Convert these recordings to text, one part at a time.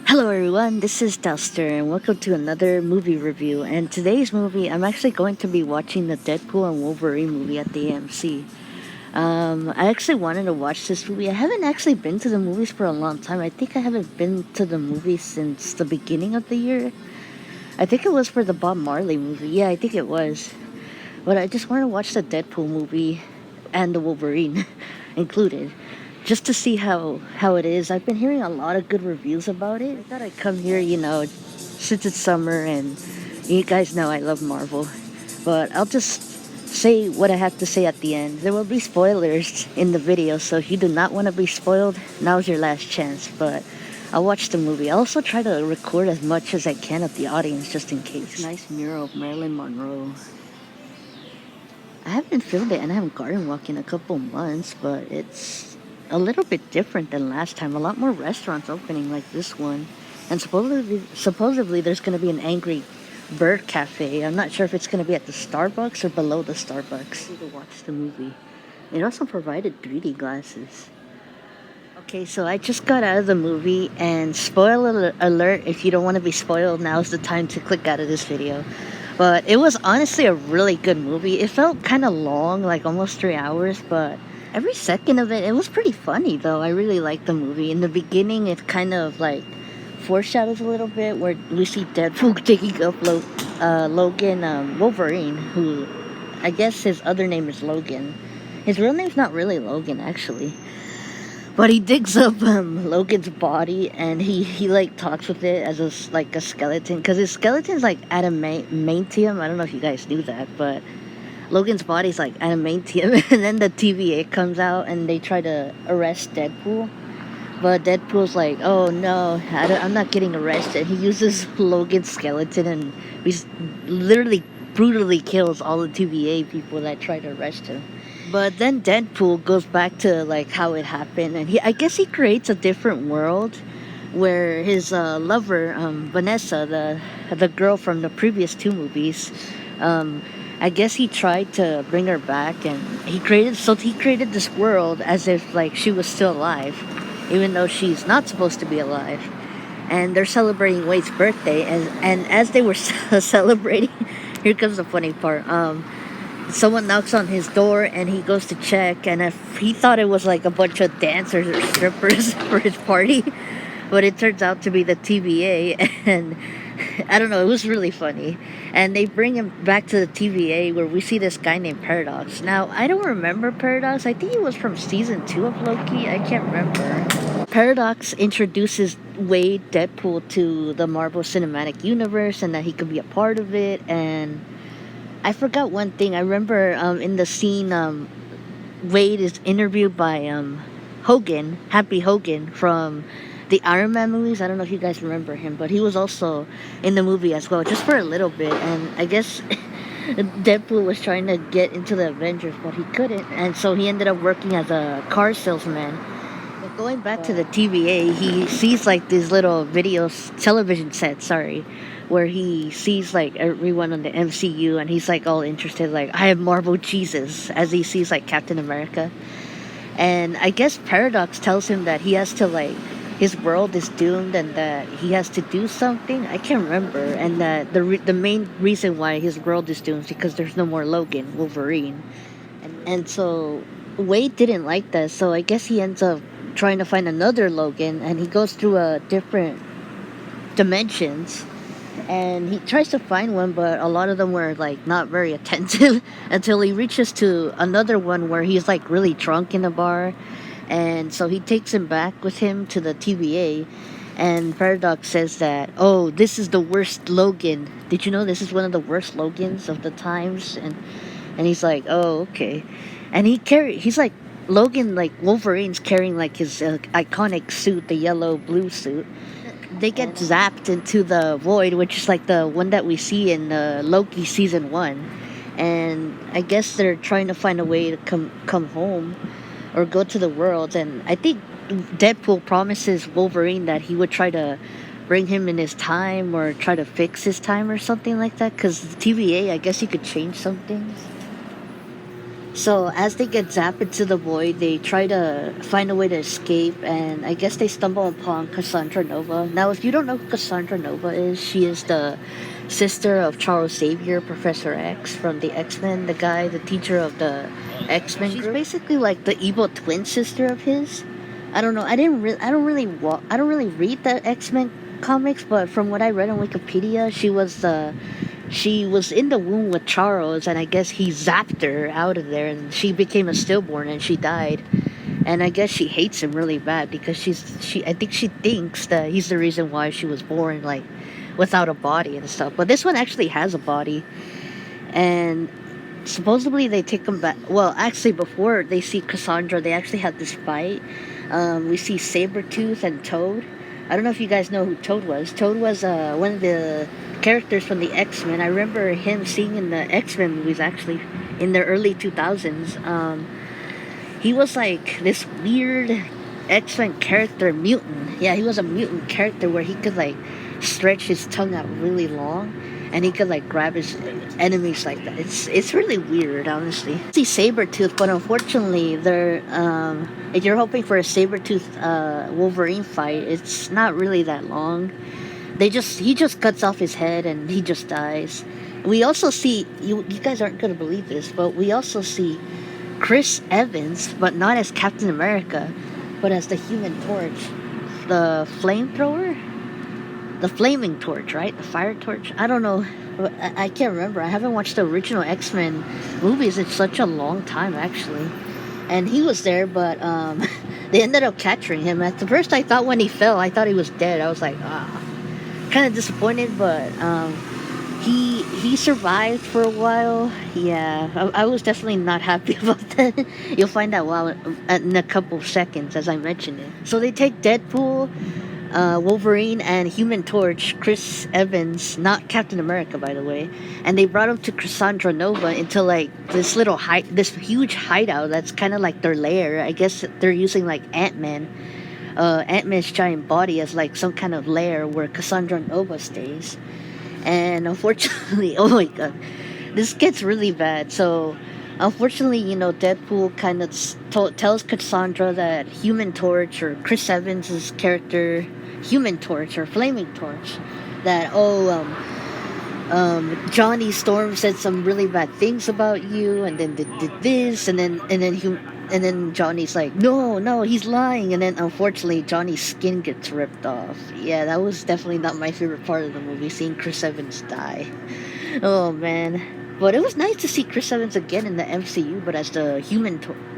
Hello everyone, this is Duster and welcome to another movie review. And today's movie, I'm actually going to be watching the Deadpool and Wolverine movie at the AMC. I actually wanted to watch this movie. I haven't actually been to the movies for a long time. I think I haven't been to the movies since the beginning of the year. I think it was for the Bob Marley movie. Yeah, I think it was. But I just wanted to watch the Deadpool movie and the Wolverine included, just to see how it is. I've been hearing a lot of good reviews about it. I thought I'd come here, since it's summer and you guys know I love Marvel. But I'll just say what I have to say at the end. There will be spoilers in the video, so if you do not want to be spoiled, now's your last chance. But I'll watch the movie. I'll also try to record as much as I can of the audience just in case. Nice mural of Marilyn Monroe. I haven't filmed it and I haven't garden walked in a couple months, but it's a little bit different than last time. A lot more restaurants opening like this one. And supposedly there's going to be an Angry Bird Cafe. I'm not sure if it's going to be at the Starbucks or below the Starbucks. To watch the movie. It also provided 3D glasses. Okay, so I just got out of the movie, and spoiler alert, if you don't want to be spoiled, now's the time to click out of this video. But it was honestly a really good movie. It felt kind of long, like almost 3 hours, but every second of it was pretty funny though. I really liked the movie. In the beginning, it kind of like foreshadows a little bit where we see Deadpool taking up Logan Wolverine, who I guess his other name is Logan. His real name's not really Logan, actually. But he digs up Logan's body and he like talks with it as like a skeleton, because his skeleton's like adamantium. I don't know if you guys knew that, but Logan's body's like adamantium. And then the TVA comes out and they try to arrest Deadpool, but Deadpool's like, oh no, I'm not getting arrested. He uses Logan's skeleton and literally brutally kills all the TVA people that try to arrest him. But then Deadpool goes back to like how it happened, and I guess he creates a different world where his lover, Vanessa, the girl from the previous two movies, I guess he tried to bring her back, and he created this world as if like she was still alive, even though she's not supposed to be alive. And they're celebrating Wade's birthday, and as they were celebrating, here comes the funny part. Someone knocks on his door and he goes to check, and if he thought it was like a bunch of dancers or strippers for his party, but it turns out to be the TVA. And I don't know, it was really funny. And they bring him back to the TVA where we see this guy named Paradox. Now, I don't remember Paradox. I think he was from season 2 of Loki. I can't remember. Paradox introduces Wade Deadpool to the Marvel Cinematic Universe and that he could be a part of it. And I forgot one thing. I remember in the scene, Wade is interviewed by Hogan, Happy Hogan from the Iron Man movies. I don't know if you guys remember him, but he was also in the movie as well, just for a little bit. And I guess Deadpool was trying to get into the Avengers, but he couldn't, and so he ended up working as a car salesman. But going back to the TVA, he sees like these little television sets, sorry, where he sees like everyone on the MCU, and he's like all interested, like, I have Marvel Jesus, as he sees like Captain America. And I guess Paradox tells him that he has to like, his world is doomed and that he has to do something. I can't remember. And that the main reason why his world is doomed is because there's no more Logan, Wolverine. And so Wade didn't like that, so I guess he ends up trying to find another Logan, and he goes through a different dimensions, and he tries to find one, but a lot of them were like not very attentive until he reaches to another one where he's like really drunk in a bar. And so he takes him back with him to the TVA, and Paradox says that, oh, this is the worst Logan. Did you know this is one of the worst Logans of the times? And he's like, oh, okay. And he's like, Logan, like Wolverine's carrying like his iconic suit, the yellow blue suit. They get zapped into the void, which is like the one that we see in Loki season 1. And I guess they're trying to find a way to come home or go to the world. And I think Deadpool promises Wolverine that he would try to bring him in his time or try to fix his time or something like that, because the TVA, I guess you could change some things. So as they get zapped into the void, they try to find a way to escape, and I guess they stumble upon Cassandra Nova. Now, if you don't know who Cassandra Nova is, she is the sister of Charles Xavier, Professor X from the X-Men, the guy, the teacher of the X-Men group. She's basically like the evil twin sister of his. I don't know. I don't really read the X-Men comics, but from what I read on Wikipedia, she was in the womb with Charles, and I guess he zapped her out of there, and she became a stillborn, and she died. And I guess she hates him really bad because I think she thinks that he's the reason why she was born, like, without a body and stuff. But this one actually has a body, and supposedly they take him back. Well, actually, before they see Cassandra, they actually have this fight. We see Sabretooth and Toad. I don't know if you guys know who Toad was. Toad was one of the characters from the X-Men. I remember him seeing in the X-Men movies, actually, in the early 2000s. He was like this weird X-Men character, mutant. Yeah, he was a mutant character where he could like stretch his tongue out really long, and he could like grab his enemies like that. It's really weird, honestly. See Sabretooth, but unfortunately, if you're hoping for a Sabretooth Wolverine fight, it's not really that long. He just cuts off his head and he just dies. We also see you guys aren't gonna believe this, but we also see Chris Evans, but not as Captain America, but as the Human Torch, the flamethrower, the flaming torch, right? The fire torch. I don't know. I can't remember. I haven't watched the original X-Men movies in such a long time, actually. And he was there, but they ended up capturing him. At the first, I thought when he fell, I thought he was dead. I was like, kind of disappointed, but he survived for a while. Yeah, I was definitely not happy about that. You'll find out in a couple of seconds as I mentioned it. So they take Deadpool, Wolverine, and Human Torch, Chris Evans, not Captain America, by the way, and they brought him to Cassandra Nova into like this huge hideout that's kind of like their lair. I guess they're using like Ant-Man's giant body as like some kind of lair where Cassandra Nova stays. And unfortunately, oh my god, this gets really bad. So unfortunately, Deadpool kind of tells Cassandra that Human Torch, or Chris Evans' character, Human Torch or Flaming Torch, that Johnny Storm said some really bad things about you, and then did this, and then Johnny's like, no, he's lying, and then unfortunately Johnny's skin gets ripped off. Yeah, that was definitely not my favorite part of the movie, seeing Chris Evans die. Oh man. But it was nice to see Chris Evans again in the MCU, but as the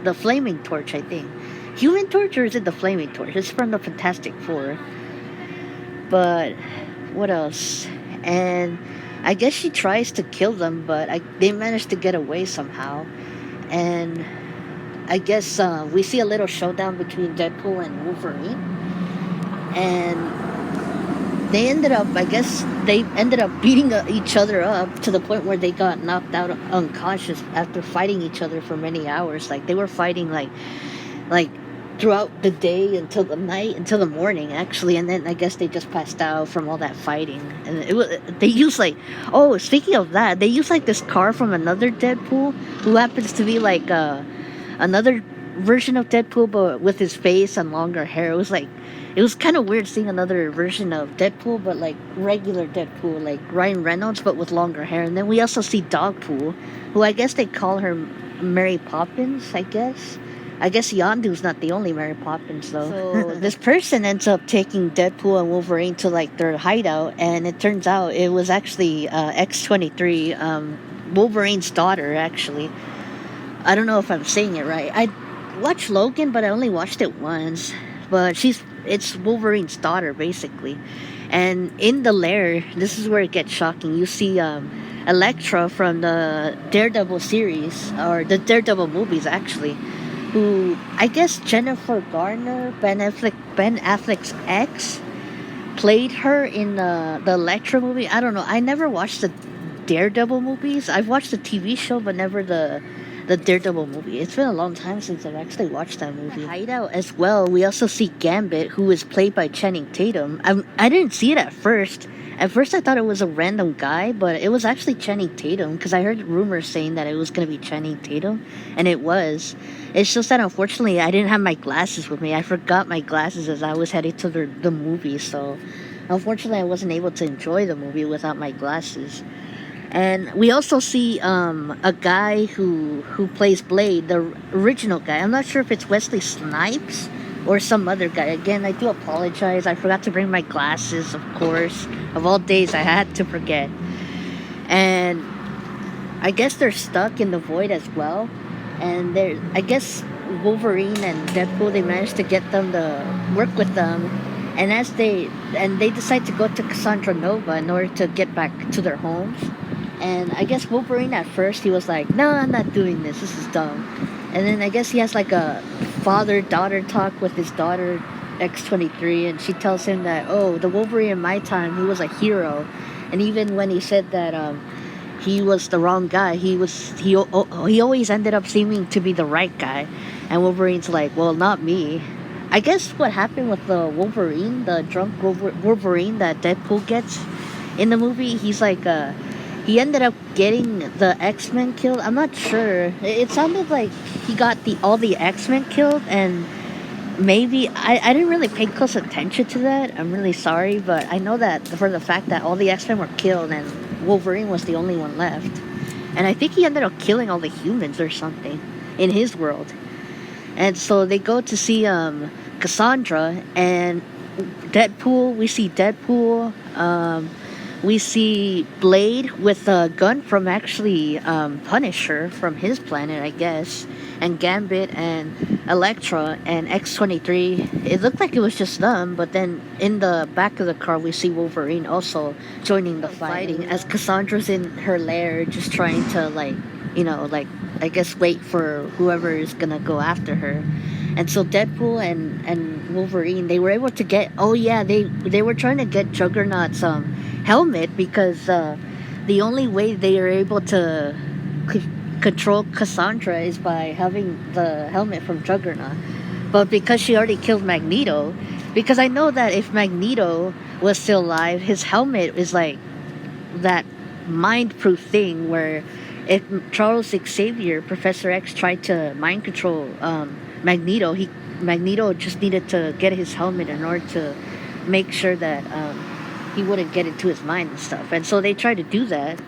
the Flaming Torch, I think. Human Torch, or is it the Flaming Torch? It's from the Fantastic Four. But what else? And I guess she tries to kill them, but they manage to get away somehow. And I guess we see a little showdown between Deadpool and Wolverine. And they ended up beating each other up to the point where they got knocked out unconscious after fighting each other for many hours. Like, they were fighting like throughout the day until the night, until the morning, actually. And then I guess they just passed out from all that fighting. And they used speaking of that, they used like this car from another Deadpool, who happens to be like another version of Deadpool, but with his face and longer hair. It was kind of weird seeing another version of Deadpool, but like regular Deadpool, like Ryan Reynolds, but with longer hair. And then we also see Dogpool, who I guess they call her Mary Poppins, I guess. I guess Yondu's not the only Mary Poppins, though. So this person ends up taking Deadpool and Wolverine to like their hideout, and it turns out it was actually X-23, Wolverine's daughter, actually. I don't know if I'm saying it right. I watched Logan, but I only watched it once. But it's Wolverine's daughter, basically. And in the lair, this is where it gets shocking. You see Elektra from the Daredevil series, or the Daredevil movies, actually, who I guess Jennifer Garner, Ben Affleck's ex, played her in the Elektra movie. I don't know. I never watched the Daredevil movies. I've watched the TV show, but never the the Daredevil movie. It's been a long time since I've actually watched that movie. Hideout as well. We also see Gambit, who is played by Channing Tatum. I didn't see it at first. At first, I thought it was a random guy, but it was actually Channing Tatum because I heard rumors saying that it was going to be Channing Tatum, and it was. It's just that unfortunately, I didn't have my glasses with me. I forgot my glasses as I was heading to the movie, so unfortunately, I wasn't able to enjoy the movie without my glasses. And we also see a guy who plays Blade, the original guy. I'm not sure if it's Wesley Snipes or some other guy. Again, I do apologize. I forgot to bring my glasses, of course. Of all days, I had to forget. And I guess they're stuck in the void as well. And I guess Wolverine and Deadpool, they managed to get them to work with them. And they decide to go to Cassandra Nova in order to get back to their homes. And I guess Wolverine at first, he was like, no, I'm not doing this. This is dumb. And then I guess he has like a father-daughter talk with his daughter, X-23. And she tells him that, oh, the Wolverine in my time, he was a hero. And even when he said that he was the wrong guy, he always ended up seeming to be the right guy. And Wolverine's like, well, not me. I guess what happened with the Wolverine, the drunk Wolverine that Deadpool gets in the movie, he's like... he ended up getting the X-Men killed. I'm not sure. It sounded like he got all the X-Men killed, and maybe I didn't really pay close attention to that. I'm really sorry, but I know that for the fact that all the X-Men were killed and Wolverine was the only one left. And I think he ended up killing all the humans or something in his world. And so they go to see Cassandra and Deadpool. We see Deadpool. We see Blade with a gun from actually Punisher from his planet, I guess. And Gambit and Elektra and X-23. It looked like it was just them, but then in the back of the car we see Wolverine also joining the fighting as Cassandra's in her lair just trying to I guess wait for whoever is gonna go after her. And so Deadpool and Wolverine, they were able to get... Oh yeah, they were trying to get Juggernaut's helmet because the only way they are able to control Cassandra is by having the helmet from Juggernaut. But because she already killed Magneto, because I know that if Magneto was still alive, his helmet is like that mind-proof thing where if Charles Xavier, Professor X, tried to mind control Magneto just needed to get his helmet in order to make sure that he wouldn't get into his mind and stuff. And so they tried to do that,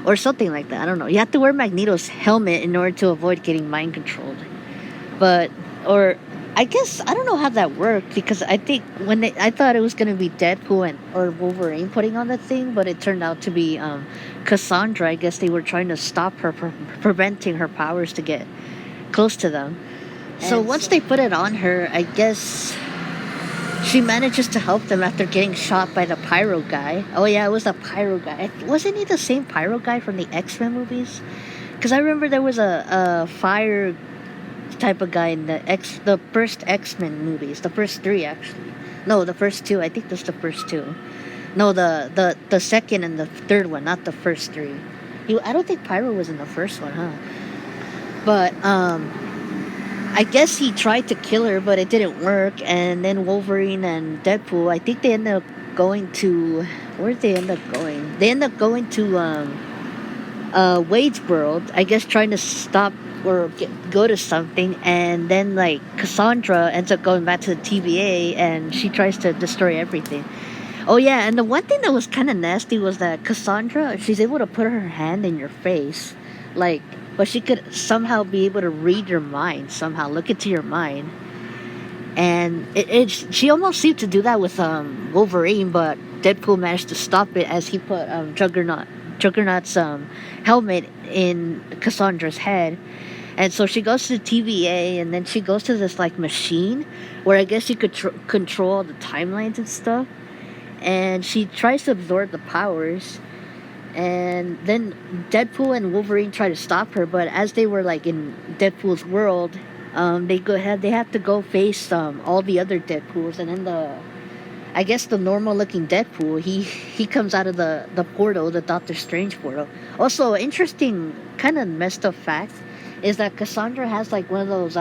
or something like that. I don't know. You have to wear Magneto's helmet in order to avoid getting mind controlled. Or I guess I don't know how that worked because I think I thought it was gonna be Deadpool or Wolverine putting on the thing, but it turned out to be Cassandra. I guess they were trying to stop her from preventing her powers to get close to them. So once they put it on her, I guess she manages to help them after getting shot by the pyro guy. Oh yeah, it was the pyro guy. Wasn't he the same pyro guy from the X-Men movies? Because I remember there was a fire type of guy in the first X-Men movies. The first three, actually. No, the first two. I think that's the first two. No, the second and the third one, not the first three. I don't think Pyro was in the first one, huh? But I guess he tried to kill her, but it didn't work. And then Wolverine and Deadpool, I think they ended up going to... Where did they end up going? They ended up going to Wade's world, I guess, trying to stop or go to something. And then, like, Cassandra ends up going back to the TVA, and she tries to destroy everything. Oh, yeah, and the one thing that was kind of nasty was that Cassandra, she's able to put her hand in your face. Like... But she could somehow be able to read your mind, somehow look into your mind. And she almost seemed to do that with Wolverine, but Deadpool managed to stop it as he put Juggernaut's helmet in Cassandra's head. And so she goes to the TVA, and then she goes to this like machine where I guess you could control the timelines and stuff. And she tries to absorb the powers. And then Deadpool and Wolverine try to stop her, but as they were like in Deadpool's world, they have to go face all the other Deadpools, and then I guess the normal looking Deadpool, he comes out of the portal, the Doctor Strange portal. Also, interesting kind of messed up fact is that Cassandra has like one of those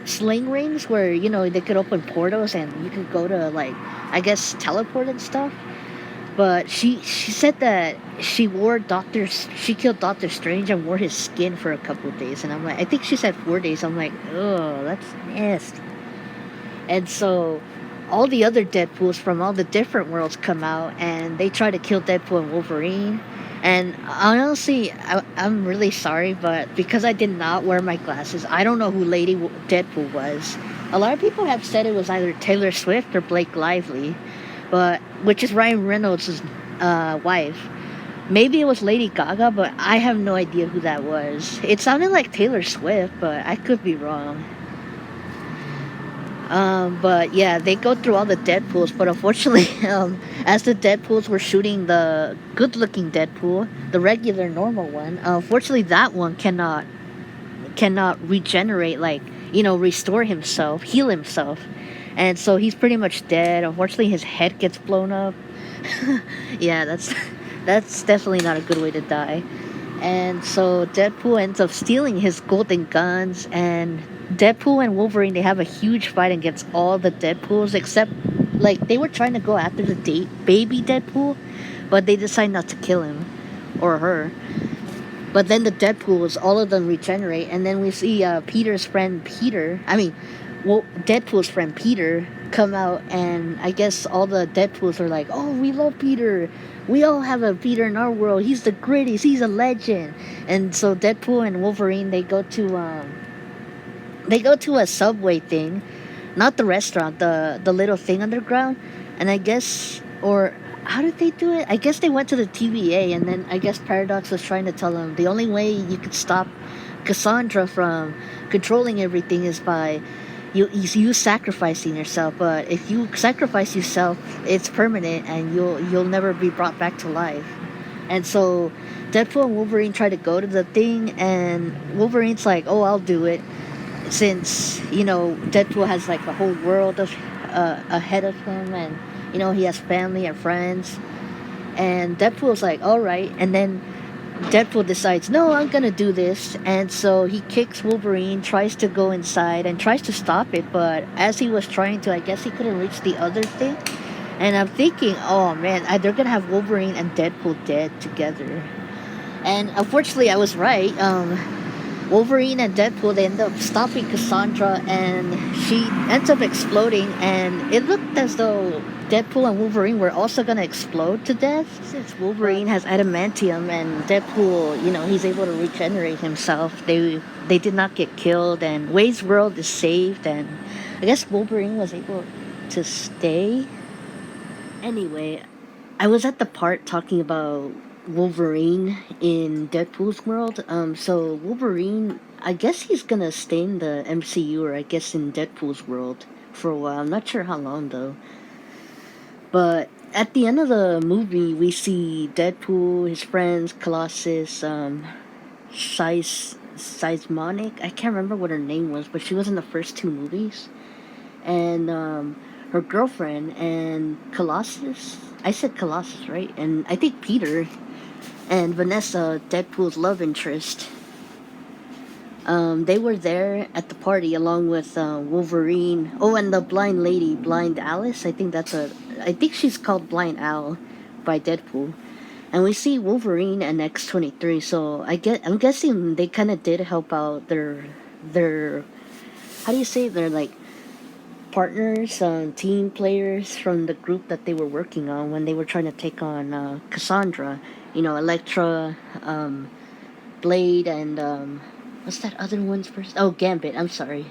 sling rings where they could open portals and you could go to like, I guess, teleport and stuff. But she said that she killed Doctor Strange and wore his skin for a couple of days, and I'm like, I think she said 4 days. I'm like, oh, that's nasty. And so all the other Deadpools from all the different worlds come out and they try to kill Deadpool and Wolverine. And honestly, I'm really sorry, but because I did not wear my glasses, I don't know who Deadpool was. A lot of people have said it was either Taylor Swift or Blake Lively, but which is Ryan Reynolds' wife. Maybe it was Lady Gaga, but I have no idea who that was. It sounded like Taylor Swift, but I could be wrong. But yeah, they go through all the Deadpools, but unfortunately, as the Deadpools were shooting the good-looking Deadpool, the regular normal one, unfortunately that one cannot regenerate, like, restore himself, heal himself, and so he's pretty much dead. Unfortunately, his head gets blown up. Yeah, that's definitely not a good way to die. And so Deadpool ends up stealing his golden guns, and Deadpool and Wolverine, they have a huge fight against all the Deadpools, except like they were trying to go after the baby Deadpool, but they decide not to kill him or her. But then the Deadpools, all of them regenerate, and then we see Peter's friend Peter. I mean, well, Deadpool's friend Peter come out, and I guess all the Deadpools are like, "Oh, we love Peter. We all have a Peter in our world. He's the greatest. He's a legend." And so Deadpool and Wolverine, they go to a subway thing, not the restaurant, the little thing underground, and I guess, or how did they do it? I guess they went to the TVA, and then I guess Paradox was trying to tell them the only way you could stop Cassandra from controlling everything is by you sacrificing yourself. But if you sacrifice yourself, it's permanent, and you'll never be brought back to life. And so Deadpool and Wolverine try to go to the thing, and Wolverine's like, "Oh, I'll do it," since Deadpool has like the whole world ahead of him, and he has family and friends. And Deadpool's like, all right. And then Deadpool decides, no, I'm gonna do this. And so he kicks Wolverine, tries to go inside and tries to stop it, but as he was trying to, I guess he couldn't reach the other thing. And I'm thinking, oh man, they're gonna have Wolverine and Deadpool dead together. And unfortunately I was right. Wolverine and Deadpool, they end up stopping Cassandra, and she ends up exploding, and it looked as though Deadpool and Wolverine were also gonna explode to death. Since Wolverine has adamantium and Deadpool, he's able to regenerate himself, they did not get killed, and Wade's world is saved, and I guess Wolverine was able to stay. Anyway, I was at the part talking about Wolverine in Deadpool's world. So Wolverine, I guess he's gonna stay in the MCU, or I guess in Deadpool's world for a while. I'm not sure how long though. But at the end of the movie, we see Deadpool, his friends, Colossus, Seismonic. I can't remember what her name was, but she was in the first two movies. And her girlfriend and Colossus. I said Colossus, right? And I think Peter and Vanessa, Deadpool's love interest. They were there at the party along with Wolverine. Oh, and the blind lady, Blind Alice. I think she's called Blind Al by Deadpool. And we see Wolverine and X-23. So I'm guessing they kind of did help out their how do you say, they're like partners, team players from the group that they were working on when they were trying to take on Cassandra. Elektra, Blade, and what's that other one's first? Oh, Gambit. I'm sorry.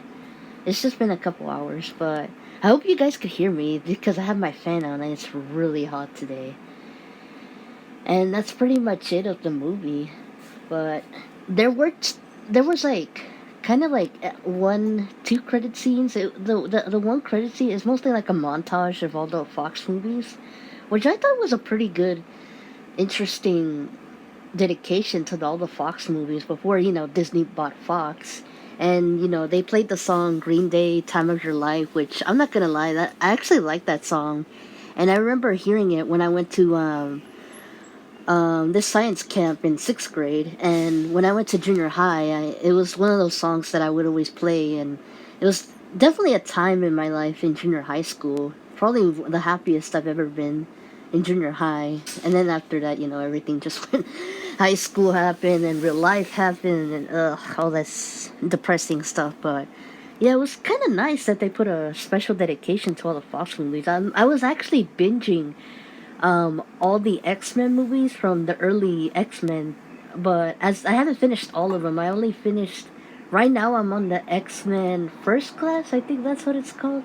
It's just been a couple hours, but I hope you guys could hear me because I have my fan on and it's really hot today. And that's pretty much it of the movie. But there was like kind of like two credit scenes. The one credit scene is mostly like a montage of all the Fox movies, which I thought was a pretty good, interesting dedication to all the Fox movies before Disney bought Fox. And they played the song Green Day, Time of Your Life, which I'm not gonna lie, that I actually like that song. And I remember hearing it when I went to this science camp in sixth grade, and when I went to junior high, it was one of those songs that I would always play, and it was definitely a time in my life in junior high school. Probably the happiest I've ever been in junior high, and then after that, everything just went. High school happened, and real life happened, and all this depressing stuff. But yeah, it was kind of nice that they put a special dedication to all the Fox movies. I was actually binging all the X-Men movies from the early X-Men, but as I haven't finished all of them, I only finished. Right now, I'm on the X-Men First Class. I think that's what it's called.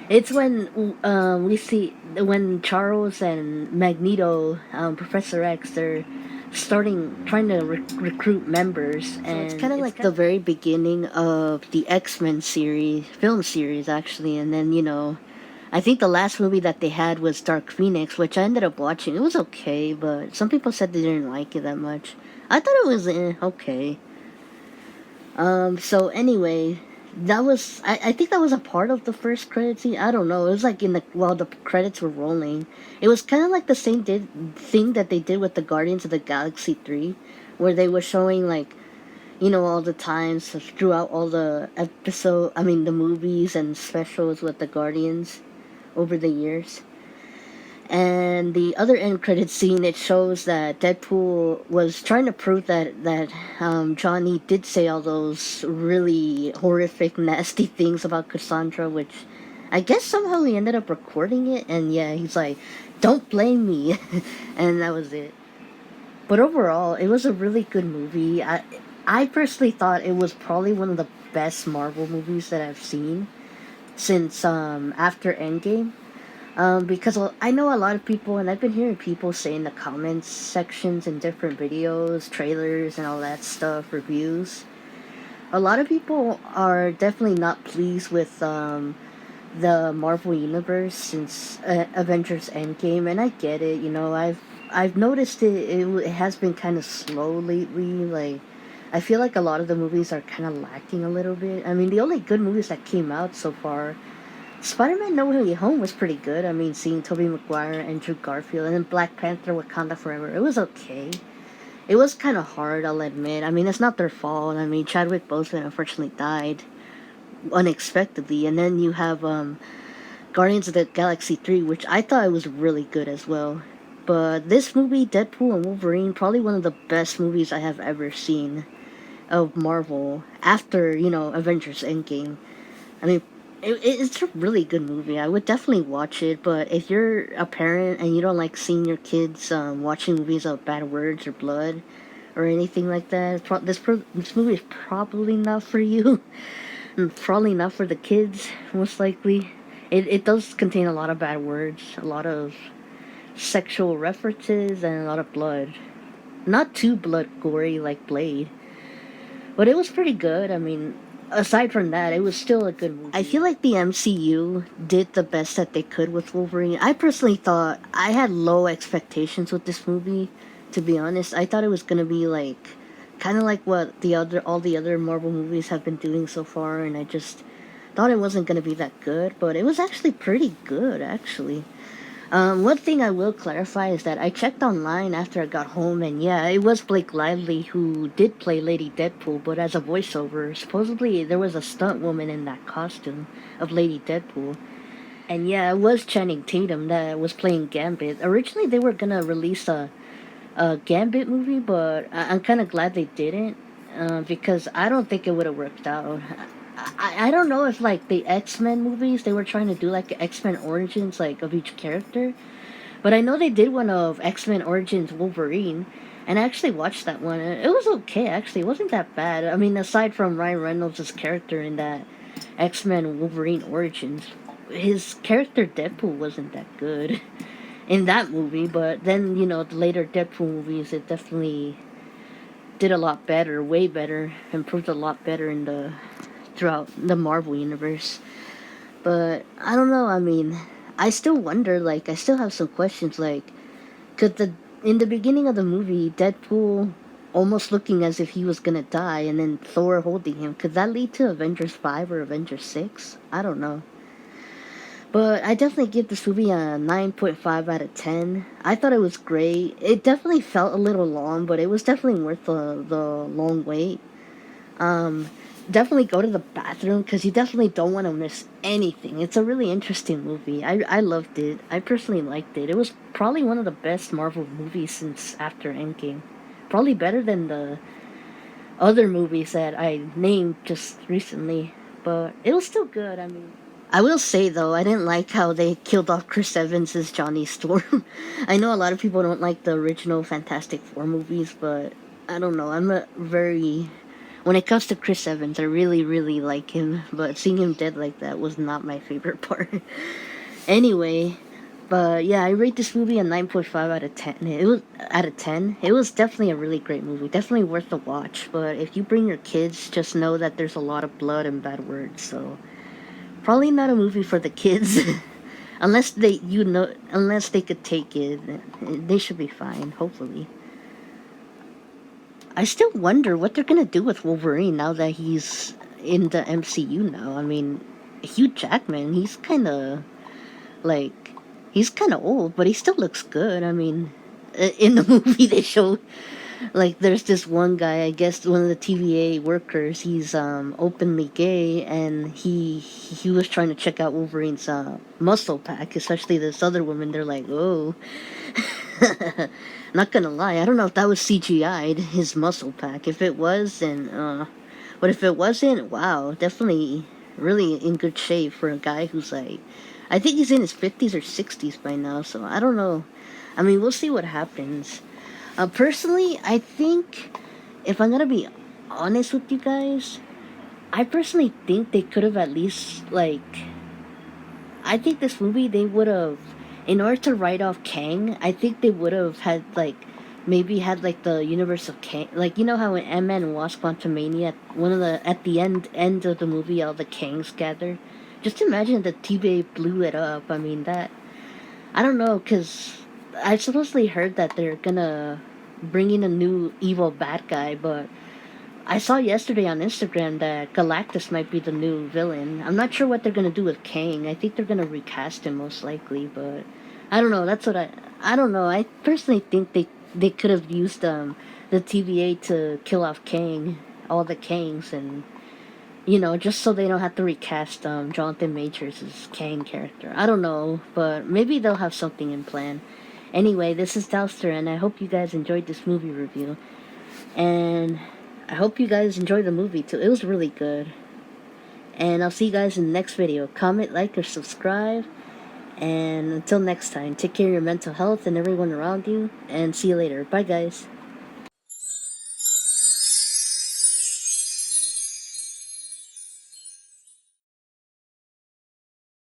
It's when we see when Charles and Magneto, Professor X, they're trying to recruit members, and so it's kind of like the very beginning of the X-Men series, film series actually, and then I think the last movie that they had was Dark Phoenix, which I ended up watching. It was okay, but some people said they didn't like it that much. I thought it was okay. So anyway, I think that was a part of the first credit scene. I don't know. It was like while the credits were rolling. It was kind of like the same thing that they did with the Guardians of the Galaxy 3, where they were showing like all the times throughout all the the movies and specials with the Guardians over the years. And the other end credit scene, it shows that Deadpool was trying to prove that Johnny did say all those really horrific, nasty things about Cassandra, which I guess somehow he ended up recording it. And yeah, he's like, "Don't blame me," and that was it. But overall, it was a really good movie. I personally thought it was probably one of the best Marvel movies that I've seen since after Endgame. Because I know a lot of people, and I've been hearing people say in the comments sections in different videos, trailers, and all that stuff, reviews. A lot of people are definitely not pleased with the Marvel universe since Avengers Endgame, and I get it. I've noticed it has been kind of slow lately. Like, I feel like a lot of the movies are kind of lacking a little bit. I mean, the only good movies that came out so far, Spider-Man No Way Home was pretty good. I mean, seeing Tobey Maguire, Andrew Garfield, and then Black Panther Wakanda Forever, it was okay. It was kind of hard, I'll admit. I mean, it's not their fault. I mean, Chadwick Boseman unfortunately died unexpectedly, and then you have Guardians of the Galaxy 3, which I thought it was really good as well. But this movie, Deadpool and Wolverine, probably one of the best movies I have ever seen of Marvel after, Avengers Endgame. I mean, it's a really good movie. I would definitely watch it, but if you're a parent and you don't like seeing your kids watching movies of bad words or blood or anything like that, this movie is probably not for you. And probably not for the kids, most likely. It does contain a lot of bad words, a lot of sexual references, and a lot of blood. Not too blood gory like Blade, but it was pretty good. I mean, aside from that, it was still a good movie. I feel like the MCU did the best that they could with Wolverine. I personally thought I had low expectations with this movie. To be honest, I thought it was gonna be like kind of like what all the other Marvel movies have been doing so far, and I just thought it wasn't gonna be that good. But it was actually pretty good, actually. One thing I will clarify is that I checked online after I got home, and yeah, it was Blake Lively who did play Lady Deadpool, but as a voiceover. Supposedly, there was a stunt woman in that costume of Lady Deadpool. And yeah, it was Channing Tatum that was playing Gambit. Originally, they were gonna release a Gambit movie, but I'm kind of glad they didn't, because I don't think it would have worked out. I don't know if like the X-Men movies they were trying to do like X-Men origins like of each character, but I know they did one of X-Men Origins Wolverine, and I actually watched that one. And it was okay actually. It wasn't that bad. I mean, aside from Ryan Reynolds' character in that X-Men Wolverine Origins, his character Deadpool wasn't that good in that movie. But then the later Deadpool movies, it definitely did a lot better, way better, improved a lot better in the throughout the Marvel universe. But I don't know. I mean, I still wonder. Like, I still have some questions. Like, could the in the beginning of the movie, Deadpool almost looking as if he was gonna die, and then Thor holding him, could that lead to Avengers 5 or Avengers 6? I don't know. But I definitely give this movie a 9.5 out of 10. I thought it was great. It definitely felt a little long, but it was definitely worth the long wait. Um, Definitely go to the bathroom because you definitely don't want to miss anything. It's a really interesting movie. I loved it. I personally liked it. It was probably one of the best Marvel movies since after Endgame. Probably better than the other movies that I named just recently. But it was still good. I mean, I will say though, I didn't like how they killed off Chris Evans as Johnny Storm. I know a lot of people don't like the original Fantastic Four movies, but I don't know. I'm a very when it comes to Chris Evans, I really, really like him, but seeing him dead like that was not my favorite part. Anyway, but yeah, I rate this movie a 9.5 out of 10. It was out of 10. It was definitely a really great movie. Definitely worth the watch, but if you bring your kids, just know that there's a lot of blood and bad words, so probably not a movie for the kids. Unless they could take it, they should be fine, hopefully. I still wonder what they're gonna do with Wolverine now that he's in the MCU now. I mean, Hugh Jackman, like he's kind of old, but he still looks good. I mean, in the movie they showed like there's this one guy, I guess one of the TVA workers. He's openly gay, and he was trying to check out Wolverine's muscle pack, especially this other woman. They're like, oh. Not gonna lie, I don't know if that was CGI'd, his muscle pack. If it was, then, but if it wasn't, wow, definitely really in good shape for a guy who's like, I think he's in his 50s or 60s by now, so I don't know. I mean, we'll see what happens. Personally, I think, if I'm gonna be honest with you guys, I personally think they could have at least, like, I think this movie they would have, in order to write off Kang, I think they would have had like maybe had like the universe of Kang, like you know how in Ant-Man and Wasp: Quantumania, one of the at the end of the movie, all the Kangs gather. Just imagine the TVA blew it up. I mean that I don't know because I supposedly heard that they're gonna bring in a new evil bad guy, but I saw yesterday on Instagram that Galactus might be the new villain. I'm not sure what they're gonna do with Kang. I think they're gonna recast him most likely, but I don't know. I don't know. I personally think they could have used the TVA to kill off Kang, all the Kangs, and just so they don't have to recast Jonathan Majors' Kang character. I don't know, but maybe they'll have something in plan. Anyway, this is Dalster, and I hope you guys enjoyed this movie review. And I hope you guys enjoyed the movie too. It was really good. And I'll see you guys in the next video. Comment, like, or subscribe. And until next time, take care of your mental health and everyone around you. And see you later. Bye, guys.